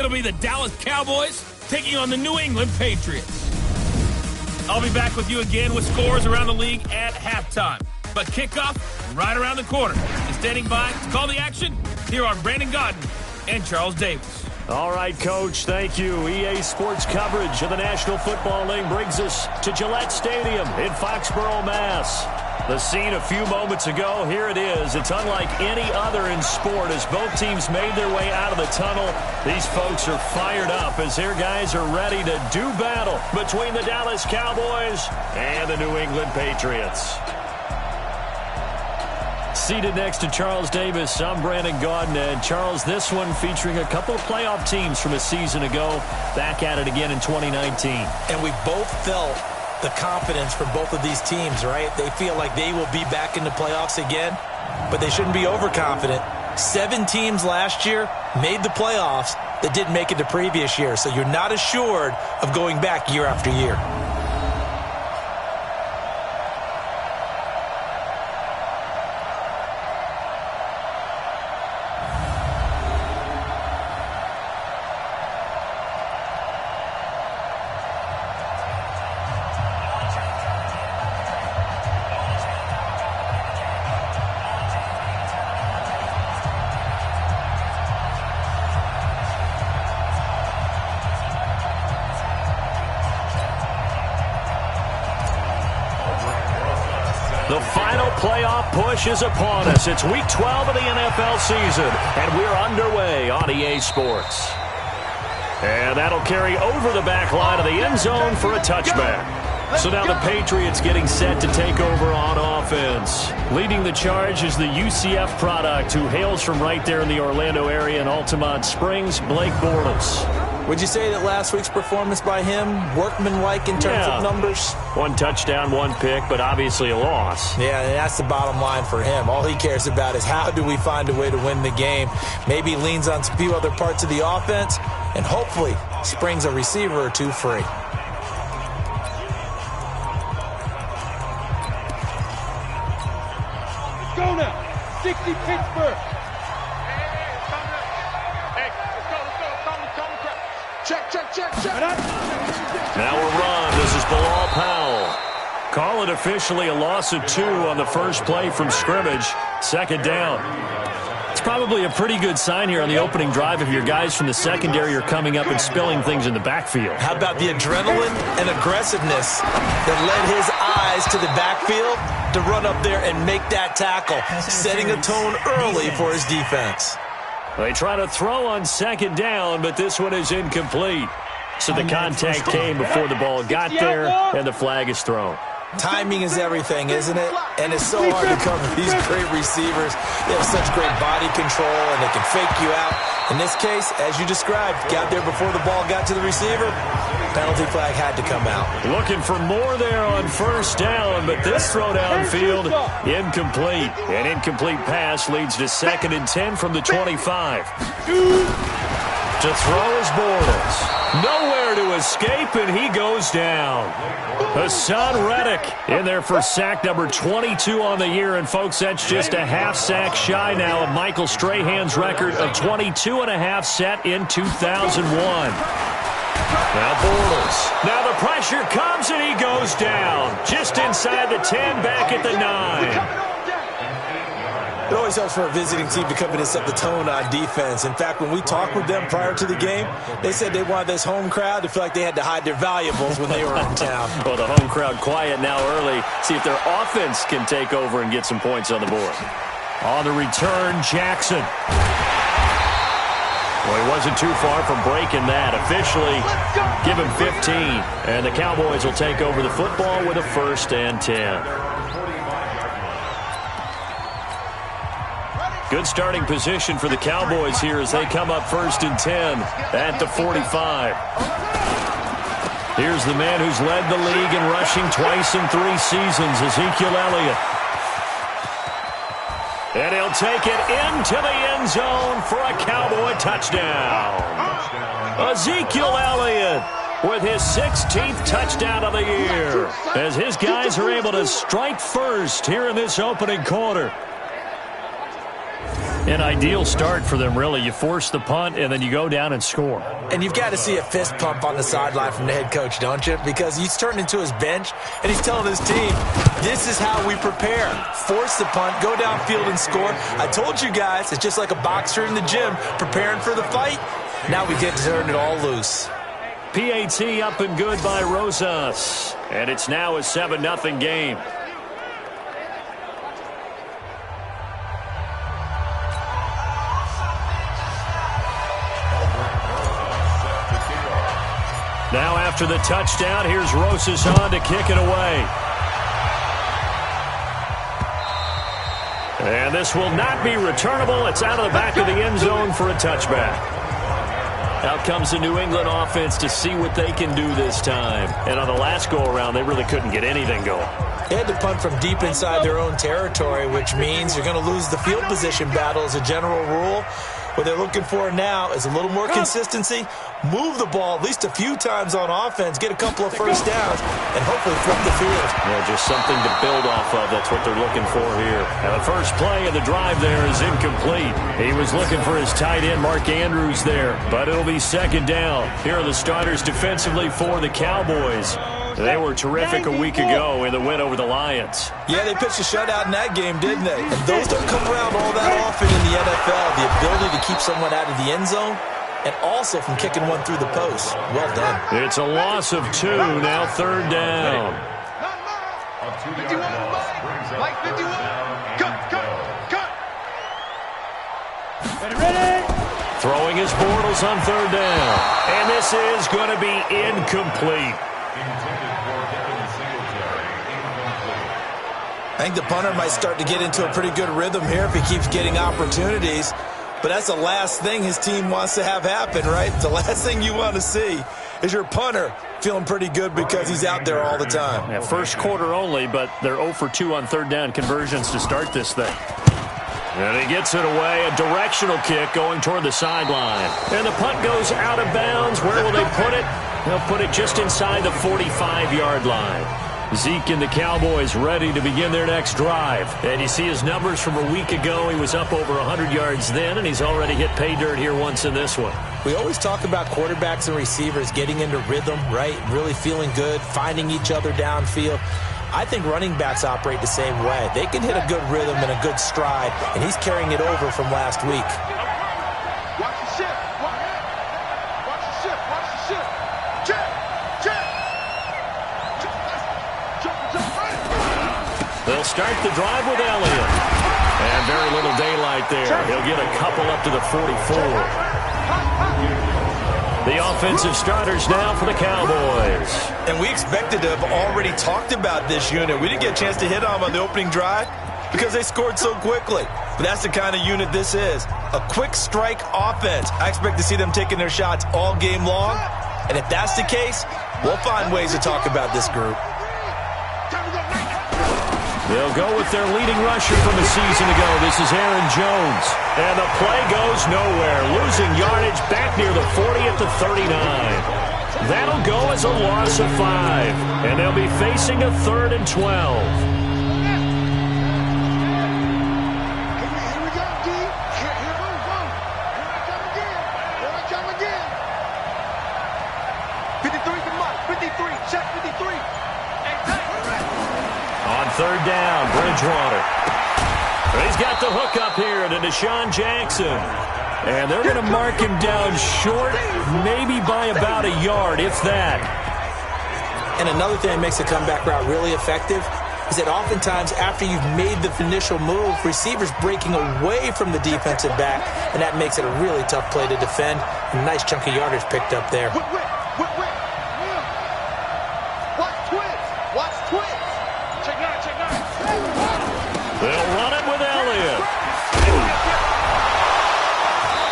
It'll be the Dallas Cowboys taking on the New England Patriots. I'll be back with you again with scores around the league at halftime. But kickoff right around the corner. And standing by to call the action, here are Brandon Godden and Charles Davis. All right, Coach, thank you. EA Sports coverage of the National Football League brings us to Gillette Stadium in Foxborough, Mass. The scene a few moments ago, here it is. It's unlike any other in sport as both teams made their way out of the tunnel. These folks are fired up as their guys are ready to do battle between the Dallas Cowboys and the New England Patriots. Seated next to Charles Davis, I'm Brandon Godden. And Charles, this one featuring a couple of playoff teams from a season ago, back at it again in 2019. And we both felt the confidence from both of these teams, right? They feel like they will be back in the playoffs again, but they shouldn't be overconfident. 7 teams last year made the playoffs that didn't make it the previous year, so you're not assured of going back year after year. The final playoff push is upon us. It's Week 12 of the NFL season, and we're underway on EA Sports. And that'll carry over the back line of the end zone for a touchback. So now the Patriots getting set to take over on offense. Leading the charge is the UCF product who hails from right there in the Orlando area in Altamont Springs, Blake Bortles. Would you say that last week's performance by him, workmanlike in terms of numbers? 1 touchdown, 1 pick, but obviously a loss. Yeah, and that's the bottom line for him. All he cares about is how do we find a way to win the game. Maybe leans on a few other parts of the offense, and hopefully springs a receiver or two free. Go now, 60 Pittsburgh. Check. Now a run. This is Bilal Powell. Call it officially a loss of 2 on the first play from scrimmage. Second down. It's probably a pretty good sign here on the opening drive if your guys from the secondary are coming up and spilling things in the backfield. How about the adrenaline and aggressiveness that led his eyes to the backfield to run up there and make that tackle, setting a tone early for his defense. They try to throw on second down, but this one is incomplete. So the contact came before the ball got there, and the flag is thrown. Timing is everything, isn't it? And it's so hard to cover these great receivers. They have such great body control, and they can fake you out. In this case, as you described, got there before the ball got to the receiver. Penalty flag had to come out. Looking for more there on first down, but this throw downfield, incomplete. An incomplete pass leads to 2nd and 10 from the 25. To throw is Bortles. Nowhere to escape, and he goes down. Hassan Reddick in there for sack number 22 on the year. And, folks, that's just a half sack shy now of Michael Strahan's record of 22.5 set in 2001. Now Bortles. Now the pressure comes, and he goes down. Just inside the 10, back at the 9. It always helps for a visiting team to come in and set the tone on defense. In fact, when we talked with them prior to the game, they said they wanted this home crowd to feel like they had to hide their valuables when they were in town. Well, the home crowd quiet now early. See if their offense can take over and get some points on the board. On the return, Jackson. Well, he wasn't too far from breaking that. Officially, give him 15. And the Cowboys will take over the football with a 1st and 10. Good starting position for the Cowboys here as they come up 1st and 10 at the 45. Here's the man who's led the league in rushing twice in 3 seasons, Ezekiel Elliott. And he'll take it into the end zone for a Cowboy touchdown. Ezekiel Elliott with his 16th touchdown of the year as his guys are able to strike first here in this opening quarter. An ideal start for them, really. You force the punt, and then you go down and score. And you've got to see a fist pump on the sideline from the head coach, don't you? Because he's turned into his bench, and he's telling his team, this is how we prepare. Force the punt, go downfield and score. I told you guys, it's just like a boxer in the gym preparing for the fight. Now we get to turn it all loose. PAT up and good by Rosas. And it's now a 7-0 game. Now after the touchdown, here's Rosas on to kick it away. And this will not be returnable. It's out of the back of the end zone for a touchback. Out comes the New England offense to see what they can do this time. And on the last go-around, they really couldn't get anything going. They had to punt from deep inside their own territory, which means you're going to lose the field position battle as a general rule. What they're looking for now is a little more consistency, move the ball at least a few times on offense, get a couple of first downs, and hopefully flip the field. Yeah, just something to build off of. That's what they're looking for here. Now, the first play of the drive there is incomplete. He was looking for his tight end, Mark Andrews, there, but it'll be second down. Here are the starters defensively for the Cowboys. They were terrific a week ago in the win over the Lions. Yeah, they pitched a shutout in that game, didn't they? And those don't come around all that often in the NFL. The ability to keep someone out of the end zone and also from kicking one through the post. Well done. It's a loss of 2, now third down. 51, Mike 51. Cut. Ready. Throwing his Bortles on third down. And this is going to be incomplete. I think the punter might start to get into a pretty good rhythm here if he keeps getting opportunities. But that's the last thing his team wants to have happen, right? The last thing you want to see is your punter feeling pretty good because he's out there all the time. Yeah, first quarter only, but they're 0 for 2 on third down conversions to start this thing. And he gets it away, a directional kick going toward the sideline. And the punt goes out of bounds. Where will they put it? They'll put it just inside the 45-yard line. Zeke and the Cowboys ready to begin their next drive. And you see his numbers from a week ago. He was up over 100 yards then, and he's already hit pay dirt here once in this one. We always talk about quarterbacks and receivers getting into rhythm, right? Really feeling good, finding each other downfield. I think running backs operate the same way. They can hit a good rhythm and a good stride, and he's carrying it over from last week. Watch the shift. Watch the shift. Check. They'll start the drive with Elliott. And very little daylight there. He'll get a couple up to the 44. The offensive starters now for the Cowboys. And we expected to have already talked about this unit. We didn't get a chance to hit on them on the opening drive because they scored so quickly. But that's the kind of unit this is. A quick strike offense. I expect to see them taking their shots all game long. And if that's the case, we'll find ways to talk about this group. They'll go with their leading rusher from a season ago. This is Aaron Jones. And the play goes nowhere. Losing yardage back near the 40 at the 39. That'll go as a loss of 5. And they'll be facing a 3rd and 12. Here we go, D. Here I come again. 53 to Mike. 53. Check 53. On third down, Bridgewater. He's got the hook up here to Deshaun Jackson. And they're going to mark him down short, maybe by about a yard, if that. And another thing that makes the comeback route really effective is that oftentimes after you've made the initial move, receivers breaking away from the defensive back, and that makes it a really tough play to defend. A nice chunk of yardage picked up there. Watch twins. Check nine. They'll run it with Elliott.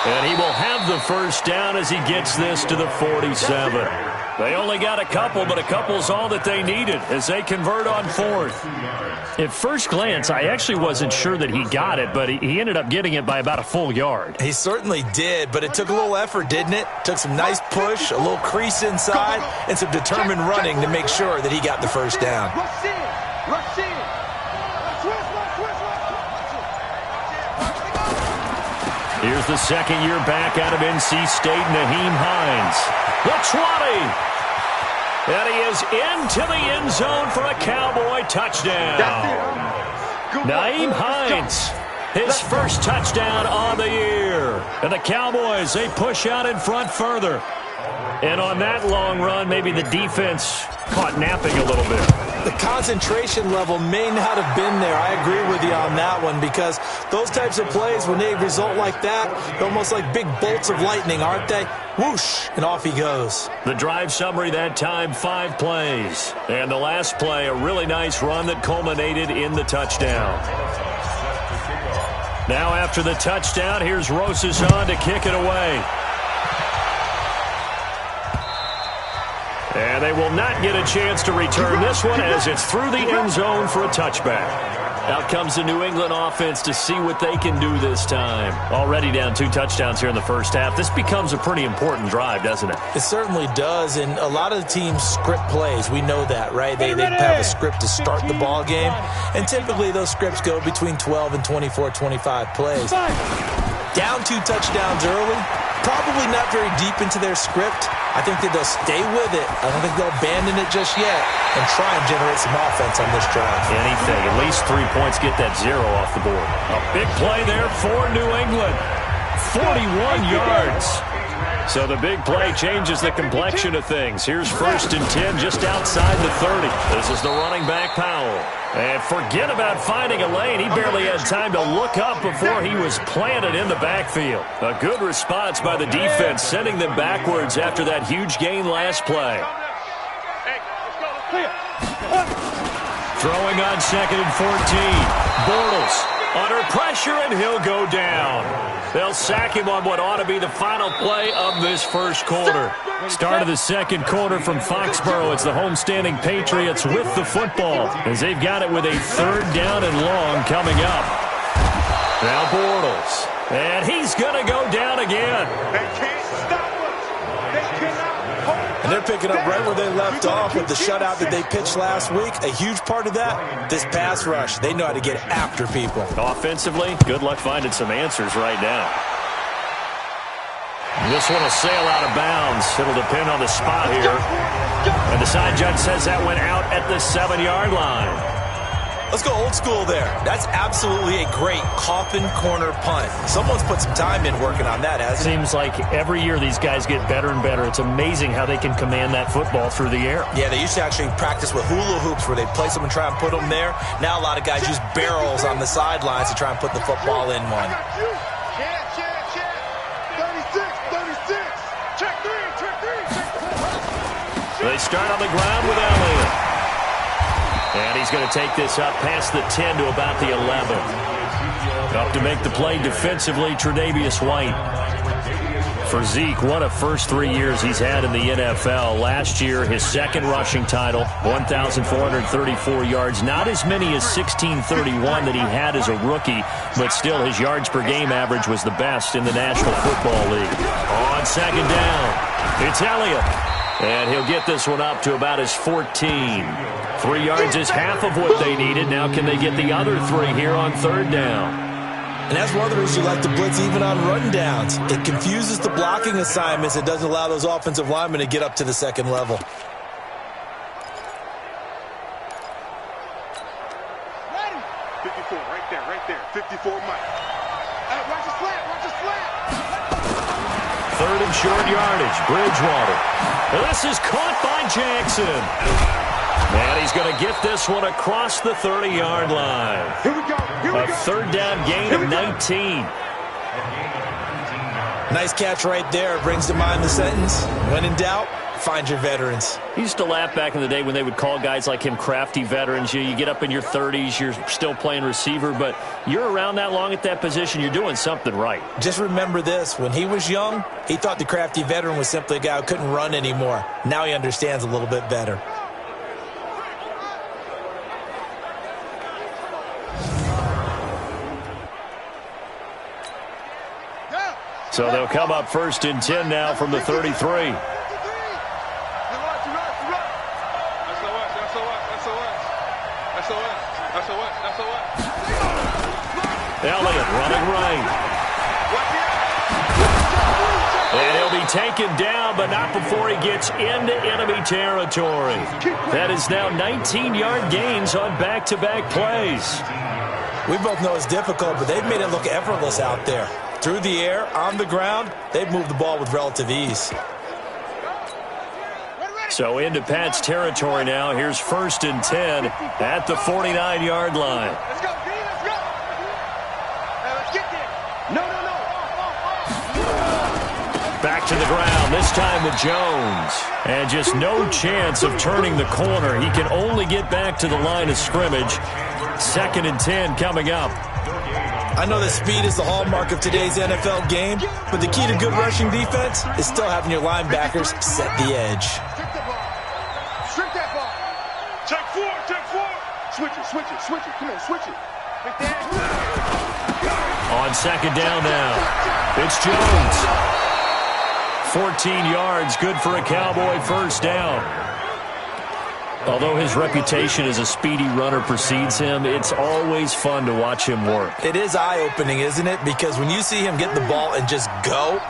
And he will have the first down as he gets this to the 47. They only got a couple, but a couple's all that they needed as they convert on 4th. At first glance, I actually wasn't sure that he got it, but he ended up getting it by about a full yard. He certainly did, but it took a little effort, didn't it? Took some nice push, a little crease inside, and some determined running to make sure that he got the first down. Here's the second year back out of NC State, Nyheim Hines. The 20. And he is into the end zone for a Cowboy touchdown. Nyheim Hines, his first touchdown on the year. And the Cowboys, they push out in front further. And on that long run, maybe the defense caught napping a little bit. The concentration level may not have been there. I agree with you on that one, because those types of plays, when they result like that, they're almost like big bolts of lightning, aren't they? Whoosh, and off he goes. The drive summary that time, 5 plays. And the last play, a really nice run that culminated in the touchdown. Now after the touchdown, here's Rosas on to kick it away. And they will not get a chance to return this one as it's through the end zone for a touchback. Out comes the New England offense to see what they can do this time. Already down 2 touchdowns here in the first half. This becomes a pretty important drive, doesn't it? It certainly does, and a lot of the teams script plays. We know that, right? They have a script to start the ball game, and typically those scripts go between 12 and 24, 25 plays. Down 2 touchdowns early, probably not very deep into their script. I think that they'll stay with it. I don't think they'll abandon it just yet and try and generate some offense on this drive. Anything. At least 3 points, get that 0 off the board. A big play there for New England. 41 yards. So the big play changes the complexion of things. Here's 1st and 10 just outside the 30. This is the running back, Powell. And forget about finding a lane. He barely had time to look up before he was planted in the backfield. A good response by the defense, sending them backwards after that huge gain last play. Throwing on 2nd and 14. Bortles under pressure, and he'll go down. They'll sack him on what ought to be the final play of this first quarter. Start of the second quarter from Foxborough. It's the homestanding Patriots with the football, as they've got it with a 3rd down and long coming up. Now Bortles, and he's going to go down again. They can't stop us. They cannot hold us. And they're picking up right where they left off with the shutout that they pitched last week. A huge part of that, this pass rush. They know how to get after people. Offensively, good luck finding some answers right now. This one will sail out of bounds. It'll depend on the spot here. And the side judge says that went out at the 7-yard line. Let's go old school there. That's absolutely a great coffin corner punt. Someone's put some time in working on that, hasn't it? Seems like every year these guys get better and better. It's amazing how they can command that football through the air. Yeah, they used to actually practice with hula hoops where they place them and try and put them there. Now a lot of guys use barrels on the sidelines to try and put the football in one. Check. 36. Check 3. They start on the ground with Elliott. And he's going to take this up past the 10 to about the 11. Up to make the play defensively, Tre'Davious White. For Zeke, what a first 3 years he's had in the NFL. Last year, his 2nd rushing title, 1,434 yards. Not as many as 1,631 that he had as a rookie, but still his yards per game average was the best in the National Football League. On 2nd down, it's Elliott. And he'll get this one up to about his 14. 3 yards is half of what they needed. Now can they get the other 3 here on 3rd down? And that's one of the reasons you like to blitz even on run downs. It confuses the blocking assignments. It doesn't allow those offensive linemen to get up to the 2nd level. 54 right there. 54 Mike. Watch the slant. 3rd and short yardage, Bridgewater. And this is caught by Jackson. And he's going to get this one across the 30-yard line. Here we go. A 3rd down gain of 19. Nice catch right there. Brings to mind the sentence, when in doubt, find your veterans. He used to laugh back in the day when they would call guys like him crafty veterans. You get up in your 30s, you're still playing receiver, but you're around that long at that position, you're doing something right. Just remember this. When he was young, he thought the crafty veteran was simply a guy who couldn't run anymore. Now he understands a little bit better. So they'll come up 1st and 10 now from the 33. Elliott running right. And he'll be taken down, but not before he gets into enemy territory. That is now 19-yard gains on back-to-back plays. We both know it's difficult, but they've made it look effortless out there. Through the air, on the ground, they've moved the ball with relative ease. So into Pat's territory now. Here's 1st and 10 at the 49-yard line. Let's go, D, let's go. Let's get there. No. Back to the ground, this time with Jones. And just no chance of turning the corner. He can only get back to the line of scrimmage. 2nd and 10 coming up. I know that speed is the hallmark of today's NFL game, but the key to good rushing defense is still having your linebackers set the edge. Strip that ball. Check four. Switch it. Come on, switch it. Right there. On 2nd down now, it's Jones. 14 yards, good for a Cowboy 1st down. Although his reputation as a speedy runner precedes him, it's always fun to watch him work. It is eye-opening, isn't it? Because when you see him get the ball and just go,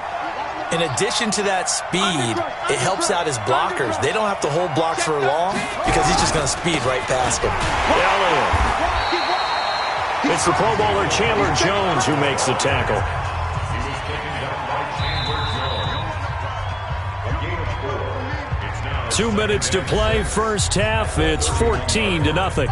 in addition to that speed, it helps out his blockers. They don't have to hold blocks for long because he's just going to speed right past them. It's the Pro Bowler Chandler Jones who makes the tackle. 2 minutes to play, 1st half. It's 14-0.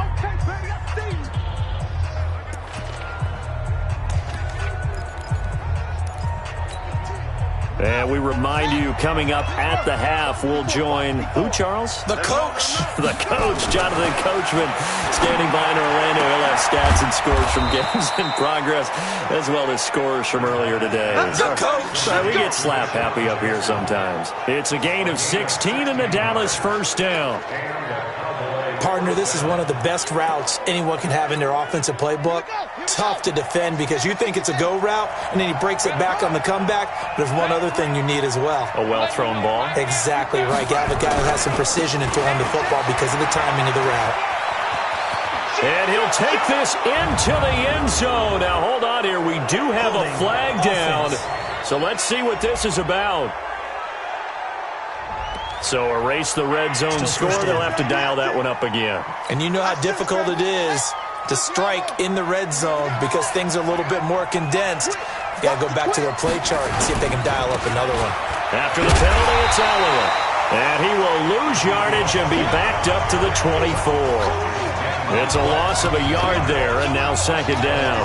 And we remind you, coming up at the half, we'll join who, Charles? The coach. The coach, Jonathan Coachman, standing by in Orlando. He'll have stats and scores from games in progress, as well as scores from earlier today. The coach. We get slap happy up here sometimes. It's a gain of 16 and the Dallas 1st down. Partner, this is one of the best routes anyone can have in their offensive playbook. Tough to defend because you think it's a go route, and then he breaks it back on the comeback. There's one other thing you need as well. A well-thrown ball? Exactly right. You have a guy who has some precision in throwing the football because of the timing of the route. And he'll take this into the end zone. Now, hold on here. We do have a flag down. So let's see what this is about. So erase the red zone score. They'll have to dial that one up again. And you know how difficult it is to strike in the red zone because things are a little bit more condensed. You got to go back to their play chart and see if they can dial up another one. After the penalty, it's Elliott. And he will lose yardage and be backed up to the 24. It's a loss of a yard there, and now 2nd down.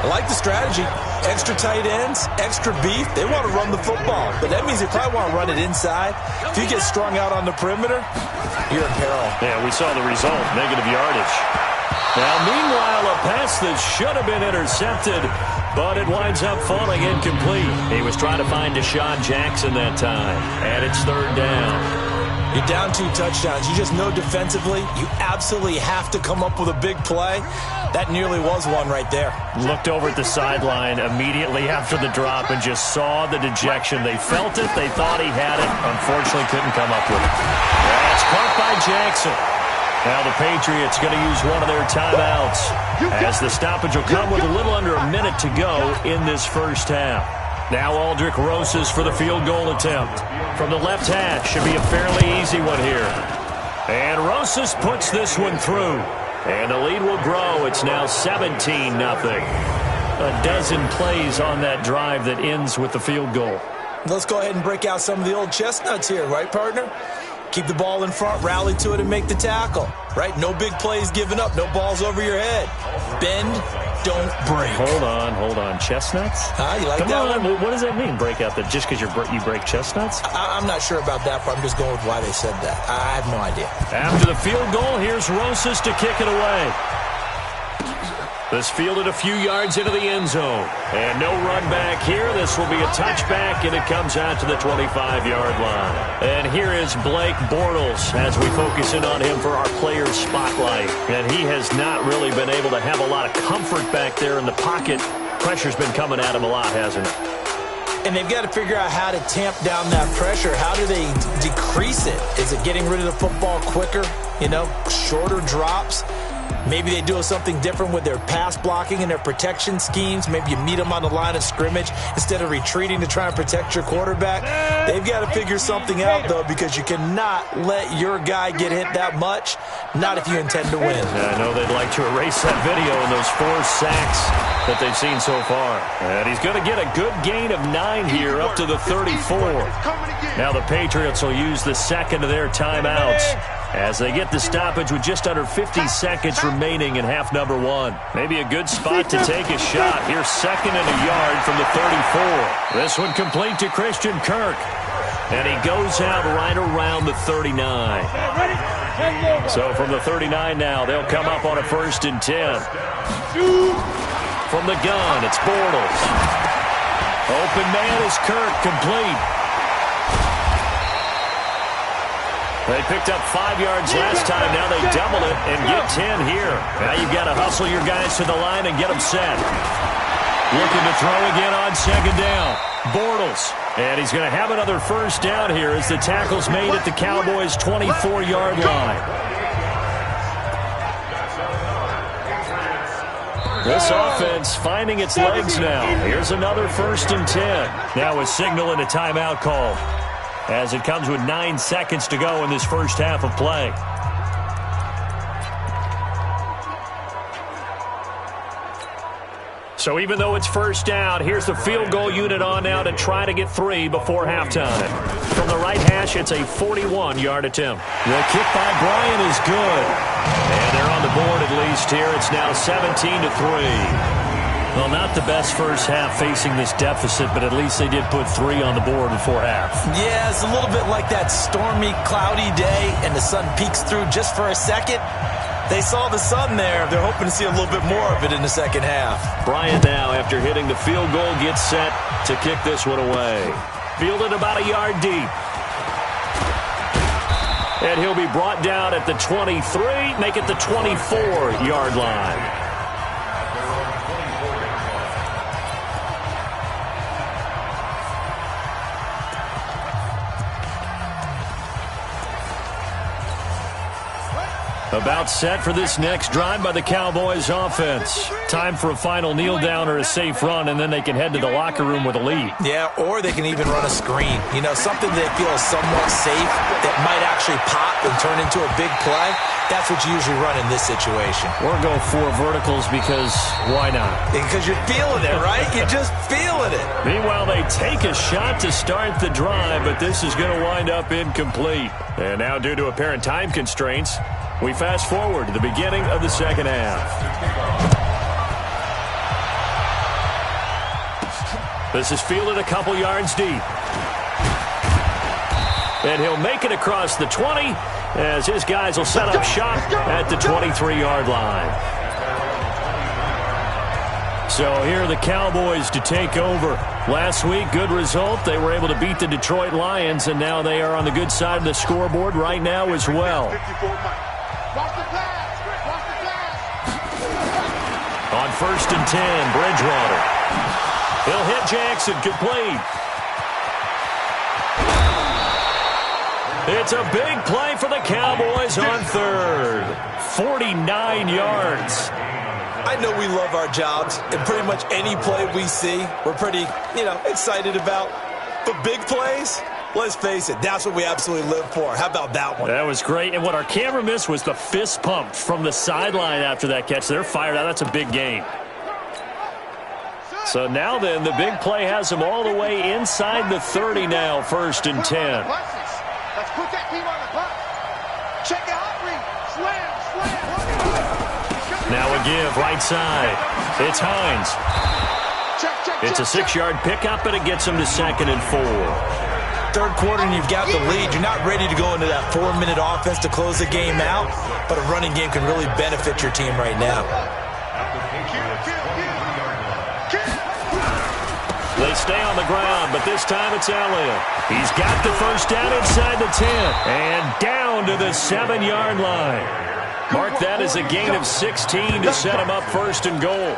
I like the strategy. Extra tight ends, extra beef. They want to run the football, but that means they probably want to run it inside. If you get strung out on the perimeter, you're in peril. Yeah, we saw the result, negative yardage. Now, meanwhile, a pass that should have been intercepted, but it winds up falling incomplete. He was trying to find Deshaun Jackson that time, and it's 3rd down. You're down 2 touchdowns. You just know defensively you absolutely have to come up with a big play. That nearly was one right there. Looked over at the sideline immediately after the drop and just saw the dejection. They felt it. They thought he had it. Unfortunately, couldn't come up with it. That's caught by Jackson. Now the Patriots going to use one of their timeouts as the stoppage will come with a little under a minute to go in this 1st half. Now Aldrick Rosas for the field goal attempt. From the left hash, should be a fairly easy one here. And Rosas puts this one through. And the lead will grow. It's now 17-0. A dozen plays on that drive that ends with the field goal. Let's go ahead and break out some of the old chestnuts here, right, partner? Keep the ball in front, rally to it, and make the tackle, right? No big plays given up, no balls over your head. Bend, don't break. Hold on. Chestnuts? You like Come that on. one? What does that mean, break out? That just because you break chestnuts? I'm not sure about that, but I'm just going with why they said that. I have no idea. After the field goal, here's Rosas to kick it away. This fielded a few yards into the end zone. And no run back here. This will be a touchback, and it comes out to the 25-yard line. And here is Blake Bortles as we focus in on him for our player spotlight. And he has not really been able to have a lot of comfort back there in the pocket. Pressure's been coming at him a lot, hasn't it? And they've got to figure out how to tamp down that pressure. How do they decrease it? Is it getting rid of the football quicker? Shorter drops? Maybe they do something different with their pass blocking and their protection schemes. Maybe you meet them on the line of scrimmage instead of retreating to try and protect your quarterback. They've got to figure something out, though, because you cannot let your guy get hit that much, not if you intend to win. I know they'd like to erase that video and those 4 sacks that they've seen so far. And he's going to get a good gain of 9 here up to the 34. Now the Patriots will use the second of their timeouts as they get the stoppage with just under 50 seconds remaining in half number 1. Maybe a good spot to take a shot. Here's second and a yard from the 34. This one complete to Christian Kirk. And he goes out right around the 39. So from the 39 now, they'll come up on a 1st and 10. From the gun, it's Bortles. Open man is Kirk, complete. They picked up 5 yards last time. Now they double it and get 10 here. Now you've got to hustle your guys to the line and get them set. Looking to throw again on second down. Bortles. And he's going to have another 1st down here as the tackle's made at the Cowboys' 24-yard line. This offense finding its legs now. Here's another 1st and 10. Now a signal and a timeout call, as it comes with 9 seconds to go in this first half of play. So even though it's 1st down, here's the field goal unit on now to try to get 3 before halftime. From the right hash, it's a 41-yard attempt. The kick by Bryant is good. And they're on the board at least here. It's now 17-3. Well, not the best first half facing this deficit, but at least they did put 3 on the board before half. Yeah, it's a little bit like that stormy, cloudy day, and the sun peeks through just for a second. They saw the sun there. They're hoping to see a little bit more of it in the second half. Bryant now, after hitting the field goal, gets set to kick this one away. Fielded about a yard deep. And he'll be brought down at the 23, make it the 24-yard line. About set for this next drive by the Cowboys offense. Time for a final kneel down or a safe run, and then they can head to the locker room with a lead. Yeah, or they can even run a screen. You know, something they feel is somewhat safe that might actually pop and turn into a big play. That's what you usually run in this situation. Or go 4 verticals because why not? Because you're feeling it, right? You're just feeling it. Meanwhile, they take a shot to start the drive, but this is going to wind up incomplete. And now, due to apparent time constraints, we fast forward to the beginning of the second half. This is fielded a couple yards deep. And he'll make it across the 20 as his guys will set up shop at the 23-yard line. So here are the Cowboys to take over. Last week, good result. They were able to beat the Detroit Lions, and now they are on the good side of the scoreboard right now as well. On 1st and 10, Bridgewater. He'll hit Jackson, complete. It's a big play for the Cowboys on 3rd. 49 yards. I know we love our jobs, and pretty much any play we see, we're pretty, excited about. But big plays, let's face it, that's what we absolutely live for. How about that one? That was great. And what our camera missed was the fist pump from the sideline after that catch. They're fired out. That's a big gain. So now then, the big play has them all the way inside the 30 now, 1st and 10. Let's put that team on the bus. Check out read. Slam. Now a give, right side. It's Hines. It's a 6-yard pickup, and it gets him to 2nd and 4. Third quarter, and you've got the lead. You're not ready to go into that 4-minute offense to close the game out, but a running game can really benefit your team right now. They stay on the ground, but this time it's Elliott. He's got the 1st down inside the 10 and down to the 7-yard line. Mark that as a gain of 16 to set him up 1st and goal.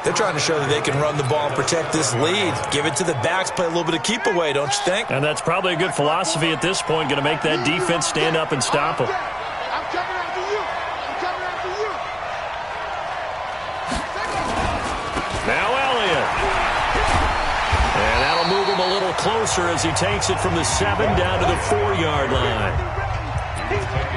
They're trying to show that they can run the ball and protect this lead. Give it to the backs, play a little bit of keep away, don't you think? And that's probably a good philosophy at this point, going to make that defense stand up and stop them. I'm coming after you. closer as he takes it from the 7 down to the 4-yard line.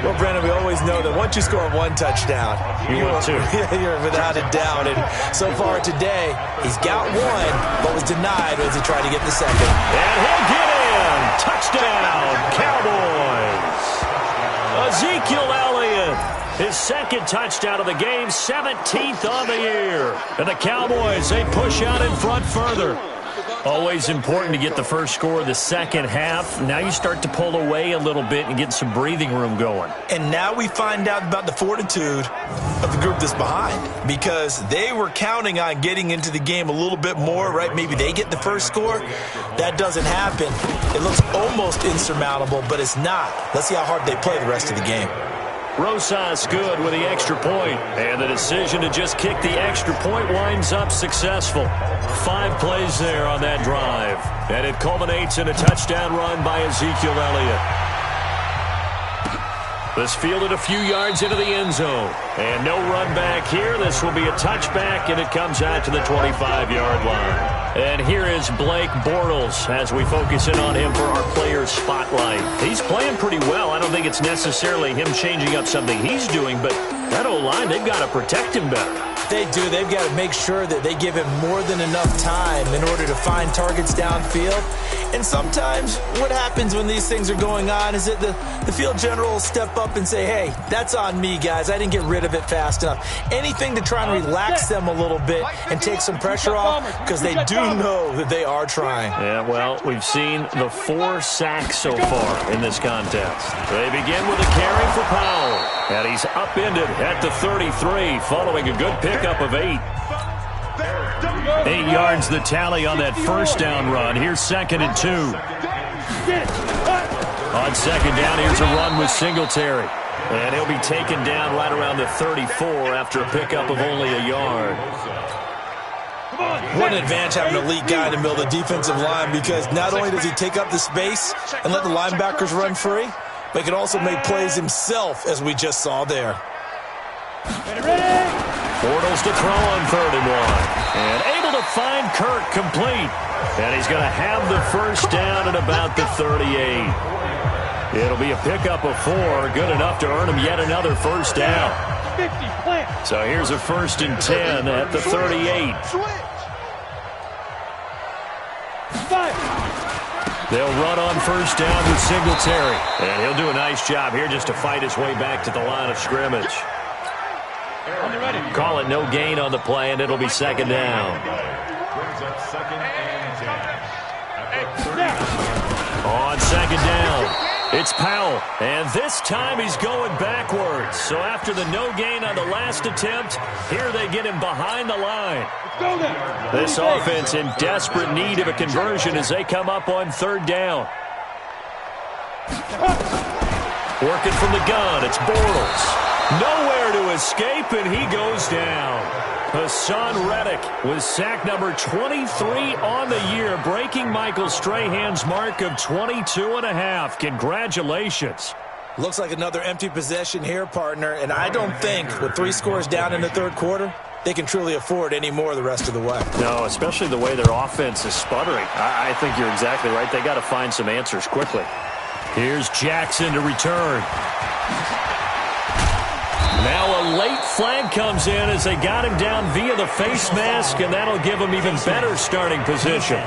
Well, Brandon, we always know that once you score one touchdown, you're without a doubt. And so far today, he's got one, but was denied as he tried to get the second. And he'll get in. Touchdown, Cowboys. Ezekiel Elliott, his second touchdown of the game, 17th on the year. And the Cowboys, they push out in front further. Always important to get the first score of the second half. Now you start to pull away a little bit and get some breathing room going. And now we find out about the fortitude of the group that's behind, because they were counting on getting into the game a little bit more, right? Maybe they get the first score. That doesn't happen. It looks almost insurmountable, but it's not. Let's see how hard they play the rest of the game. Rosas good with the extra point, and the decision to just kick the extra point winds up successful. 5 plays there on that drive, and it culminates in a touchdown run by Ezekiel Elliott. This fielded a few yards into the end zone, and no run back here. This will be a touchback, and it comes out to the 25-yard line. And here is Blake Bortles as we focus in on him for our player spotlight. He's playing pretty well. I don't think it's necessarily him changing up something he's doing, but that O-line, they've got to protect him better. They do. They've got to make sure that they give him more than enough time in order to find targets downfield. And sometimes what happens when these things are going on is that the field general will step up and say, hey, that's on me, guys. I didn't get rid of it fast enough. Anything to try and relax them a little bit and take some pressure off, because they do know that they are trying. Yeah, well, we've seen the 4 sacks so far in this contest. They begin with a carry for Powell, and he's upended at the 33 following a good pickup of 8. 8 yards the tally on that first down run. Here's 2nd and 2. On 2nd down, here's a run with Singletary. And he'll be taken down right around the 34 after a pickup of only a yard. What an advantage having an elite guy in the middle of the defensive line, because not only does he take up the space and let the linebackers run free, but he can also make plays himself, as we just saw there. Bortles to throw on 3rd and 1. And able to find Kirk complete. And he's going to have the first down at about the 38. It'll be a pickup of 4, good enough to earn him yet another first down. So here's a 1st and 10 at the 38. They'll run on first down with Singletary. And he'll do a nice job here just to fight his way back to the line of scrimmage. Call it no gain on the play, and it'll be 2nd down. On 2nd down, it's Powell, and this time he's going backwards. So after the no gain on the last attempt, here they get him behind the line. This offense in desperate need of a conversion as they come up on 3rd down. Working from the gun, it's Bortles. Nowhere to escape, and he goes down. Hassan Reddick with sack number 23 on the year, breaking Michael Strahan's mark of 22.5. Congratulations. Looks like another empty possession here, partner, and I don't think with 3 scores down in the 3rd quarter, they can truly afford any more the rest of the way. No, especially the way their offense is sputtering. I think you're exactly right. They got to find some answers quickly. Here's Jackson to return. Now a late flag comes in as they got him down via the face mask, and that'll give him even better starting position.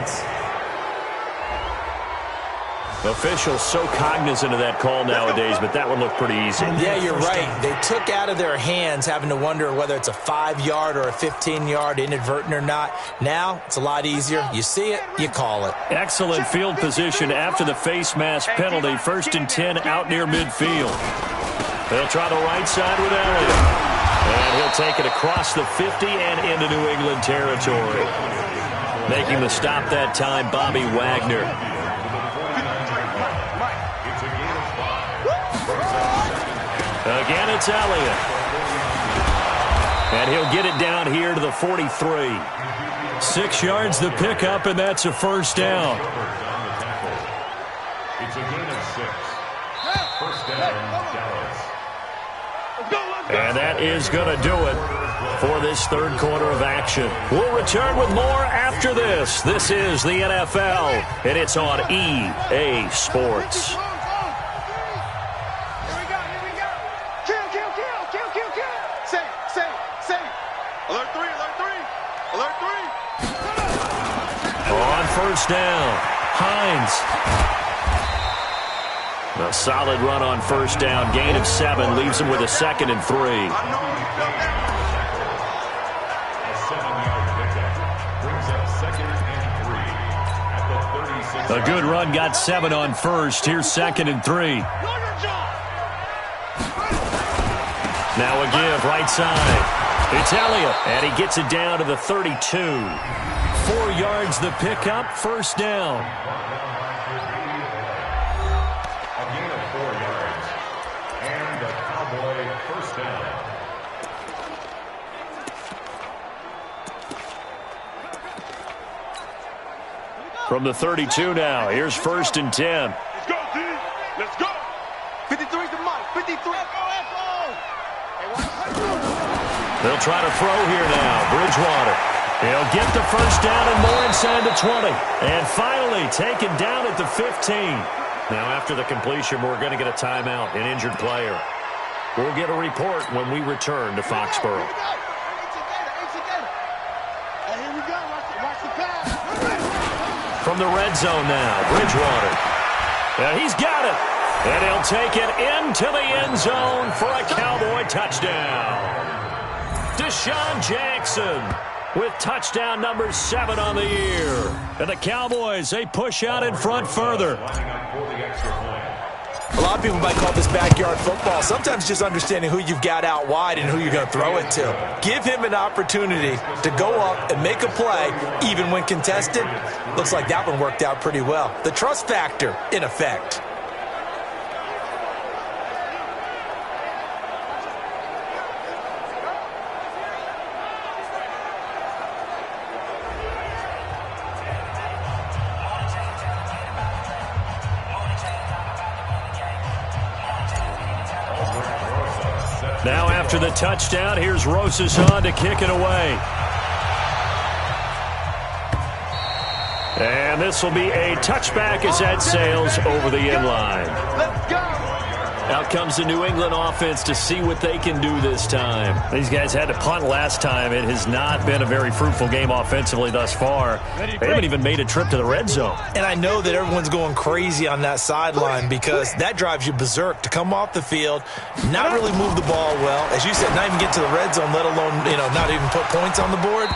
Officials so cognizant of that call nowadays, but that one looked pretty easy. Yeah, you're right. They took out of their hands having to wonder whether it's a 5-yard or a 15-yard inadvertent or not. Now it's a lot easier. You see it, you call it. Excellent field position after the face mask penalty. 1st and 10 out near midfield. They'll try the right side with Elliott. And he'll take it across the 50 and into New England territory. Making the stop that time, Bobby Wagner. Again, it's Elliott. And he'll get it down here to the 43. 6 yards the pickup, and that's a first down. It's a gain of 6. First down, Dallas. And that is going to do it. for this third quarter of action. We'll return with more after this. This is the NFL, and it's on EA Sports. On first down, Hines. A solid run on first down. Gain of 7 leaves him with a 2nd and 3. A good run got 7 on first. Here's 2nd and 3. Now a give right side. It's Elliott, and he gets it down to the 32. 4 yards the pickup, first down. A gain of 4 yards. And the Cowboy first down. From the 32 now, here's 1st and 10. Let's go, D. Let's go. 53's the mic. 53. They'll try to throw here now. Bridgewater. He'll get the first down and more inside the 20. And finally taken down at the 15. Now after the completion, we're going to get a timeout, an injured player. We'll get a report when we return to Foxborough. From the red zone now, Bridgewater. And he's got it. And he'll take it into the end zone for a Cowboy touchdown. Deshaun Jackson with touchdown number 7 on the year. And the Cowboys, they push out in front further. A lot of people might call this backyard football. Sometimes just understanding who you've got out wide and who you're going to throw it to. Give him an opportunity to go up and make a play, even when contested. Looks like that one worked out pretty well. The trust factor, in effect. Now after the touchdown, here's Rosas on to kick it away. And this will be a touchback as that sails over the end line. Let's go. Out comes the New England offense to see what they can do this time. These guys had to punt last time. It has not been a very fruitful game offensively thus far. They haven't even made a trip to the red zone. And I know that everyone's going crazy on that sideline because that drives you berserk to come off the field, not really move the ball well. As you said, not even get to the red zone, let alone, not even put points on the board.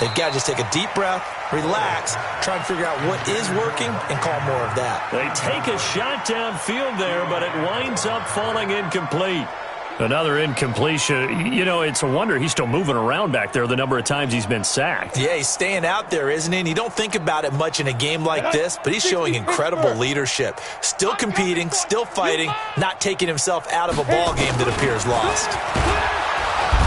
They've got to just take a deep breath, relax, try and figure out what is working, and call more of that. They take a shot downfield there, but it winds up falling incomplete. Another incompletion. It's a wonder he's still moving around back there the number of times he's been sacked. Yeah, he's staying out there, isn't he? And you don't think about it much in a game like this, but he's showing incredible leadership. Still competing, still fighting, not taking himself out of a ball game that appears lost.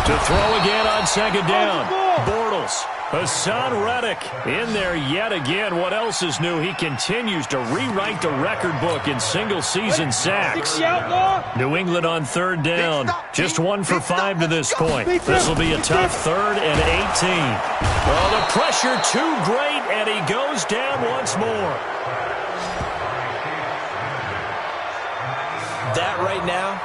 To throw again on second down. Bortles. Hassan Reddick in there yet again. What else is new? He continues to rewrite the record book in single-season sacks. New England on third down. Just 1 for 5 to this point. This will be a tough 3rd and 18. Oh, the pressure too great, and he goes down once more. That right now,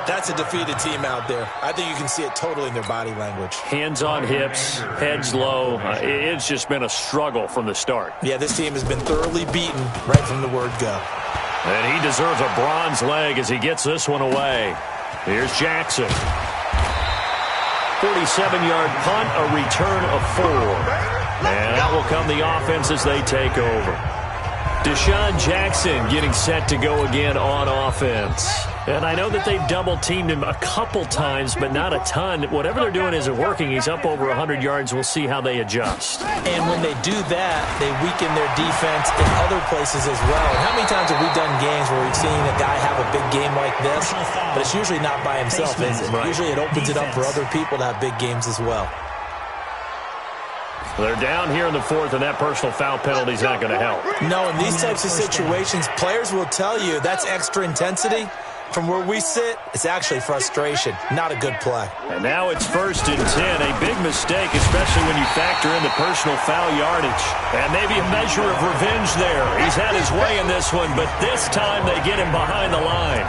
that's a defeated team out there. I think you can see it totally in their body language. Hands on hips, heads low. It's just been a struggle from the start. Yeah, this team has been thoroughly beaten right from the word go. And he deserves a bronze leg as he gets this one away. Here's Jackson. 47-yard punt, a return of 4. And that will come the offense as they take over. Deshaun Jackson getting set to go again on offense. And I know that they've double-teamed him a couple times, but not a ton. Whatever they're doing isn't working. He's up over 100 yards. We'll see how they adjust. And when they do that, they weaken their defense in other places as well. And how many times have we done games where we've seen a guy have a big game like this, but it's usually not by himself, is it? Right. Usually it opens it up for other people to have big games as well. They're down here in the 4th, and that personal foul penalty is not going to help. No, in these types of situations, players will tell you that's extra intensity. From where we sit, it's actually frustration, not a good play. And now it's 1st and 10, a big mistake, especially when you factor in the personal foul yardage. And maybe a measure of revenge there. He's had his way in this one, but this time they get him behind the line.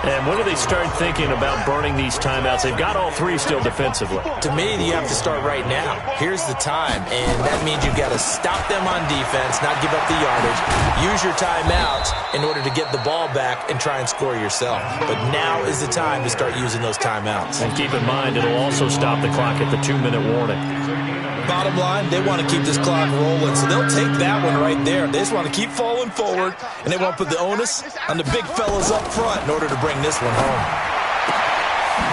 And when do they start thinking about burning these timeouts? They've got all 3 still defensively. To me, you have to start right now. Here's the time, and that means you've got to stop them on defense, not give up the yardage, use your timeouts in order to get the ball back and try and score yourself. But now is the time to start using those timeouts. And keep in mind, it'll also stop the clock at the 2-minute warning. Bottom line, they want to keep this clock rolling, so they'll take that one right there. They just want to keep falling forward, and they want to put the onus on the big fellas up front in order to bring this one home.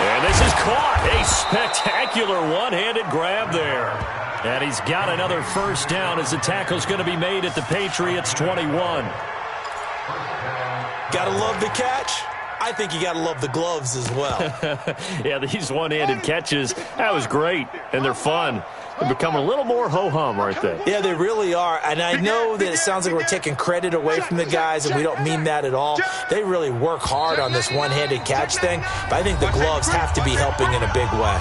And this is caught. A spectacular one-handed grab there. And he's got another first down as the tackle's going to be made at the Patriots' 21. Gotta love the catch. I think you got to love the gloves as well. Yeah, these one-handed catches, that was great, and they're fun. They're becoming a little more ho-hum right there. Yeah, they really are, and I know that it sounds like we're taking credit away from the guys, and we don't mean that at all. They really work hard on this one-handed catch thing, but I think the gloves have to be helping in a big way.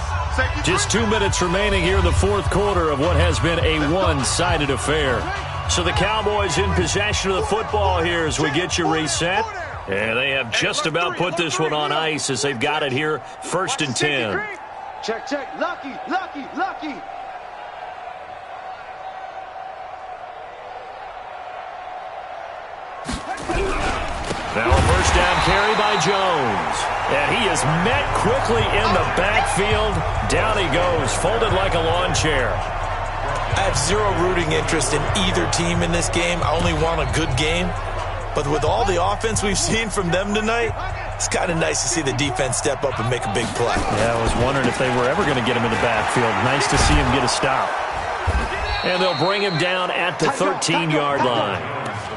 Just 2 minutes remaining here in the 4th quarter of what has been a one-sided affair. So the Cowboys in possession of the football here as we get you reset. And they have just about put this one on ice as they've got it here, 1st and 10. Check, check. Lucky, lucky, lucky. Now a first down carry by Jones. And he is met quickly in the backfield. Down he goes, folded like a lawn chair. I have zero rooting interest in either team in this game. I only want a good game. But with all the offense we've seen from them tonight, it's kind of nice to see the defense step up and make a big play. Yeah, I was wondering if they were ever going to get him in the backfield. Nice to see him get a stop. And they'll bring him down at the 13-yard line.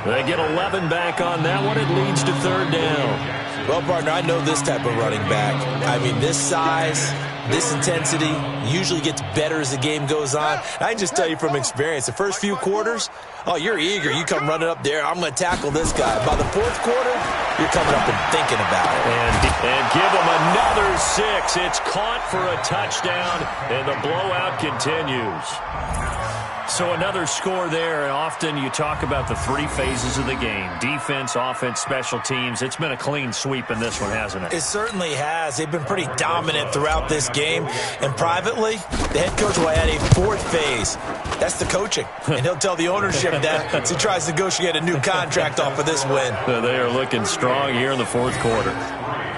They get 11 back on that one. It leads to 3rd down. Well, partner, I know this type of running back. I mean, this size, this intensity usually gets better as the game goes on. I can just tell you from experience, the first few quarters, oh, you're eager. You come running up there. I'm going to tackle this guy. By the 4th quarter, you're coming up and thinking about it. And give him another 6. It's caught for a touchdown, and the blowout continues. So another score there, and often you talk about the 3 phases of the game. Defense, offense, special teams. It's been a clean sweep in this one, hasn't it? It certainly has. They've been pretty dominant throughout this game. And privately, the head coach will add a 4th phase. That's the coaching. And he'll tell the ownership that as he tries to negotiate a new contract off of this win. They are looking strong here in the 4th quarter.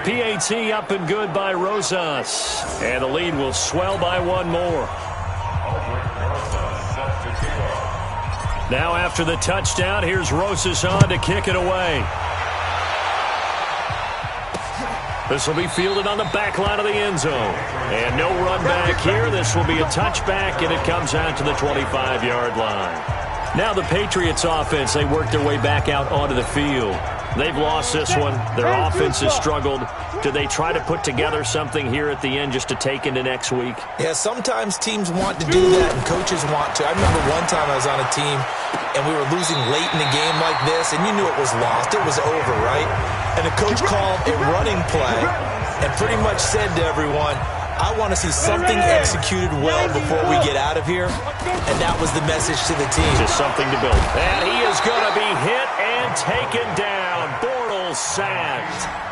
PAT up and good by Rosas. And the lead will swell by 1 more. Now after the touchdown, here's Rosas on to kick it away. This will be fielded on the back line of the end zone. And no run back here. This will be a touchback, and it comes out to the 25-yard line. Now the Patriots offense, they work their way back out onto the field. They've lost this one. Their offense has struggled. Do they try to put together something here at the end just to take into next week? Yeah, sometimes teams want to do that and coaches want to. I remember one time I was on a team and we were losing late in the game like this, and you knew it was lost. It was over, right? And the coach called a running play and pretty much said to everyone, I want to see something executed well before we get out of here. And that was the message to the team. Just something to build. And he is going to be hit and taken down. Bortles sacked.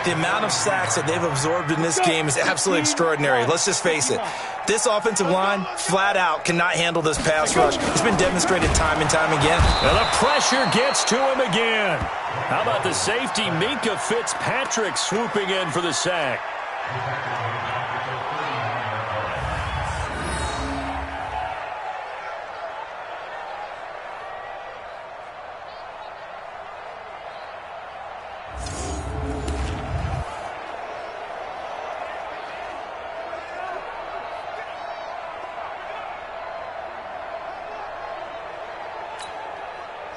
The amount of sacks that they've absorbed in this game is absolutely extraordinary. Let's just face it. This offensive line, flat out, cannot handle this pass rush. It's been demonstrated time and time again. And the pressure gets to him again. How about the safety, Minkah Fitzpatrick, swooping in for the sack.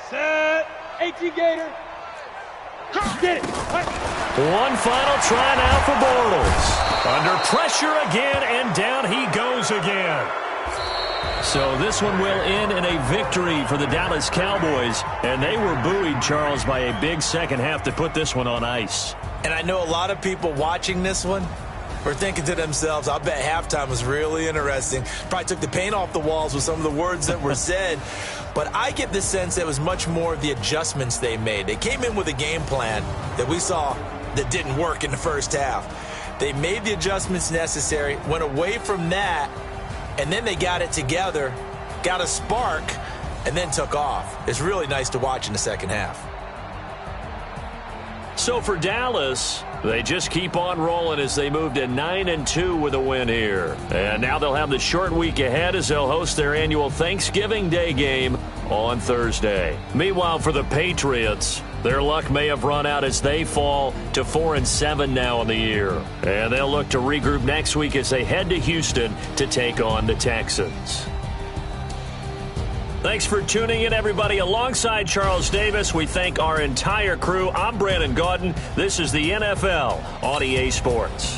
Set. 18 Gator. Get it. One final try now for Bortles. Under pressure again, and down he goes again. So this one will end in a victory for the Dallas Cowboys, and they were buoyed, Charles, by a big second half to put this one on ice. And I know a lot of people watching this one were thinking to themselves, I bet halftime was really interesting. Probably took the paint off the walls with some of the words that were said. But I get the sense that it was much more of the adjustments they made. They came in with a game plan that we saw that didn't work in the first half. They made the adjustments necessary, went away from that, and then they got it together, got a spark, and then took off. It's really nice to watch in the second half. So for Dallas, they just keep on rolling as they move to 9-2 with a win here. And now they'll have the short week ahead as they'll host their annual Thanksgiving Day game on Thursday. Meanwhile, for the Patriots, their luck may have run out as they fall to 4-7 now in the year. And they'll look to regroup next week as they head to Houston to take on the Texans. Thanks for tuning in, everybody. Alongside Charles Davis, we thank our entire crew. I'm Brandon Gaudin. This is the NFL on EA Sports.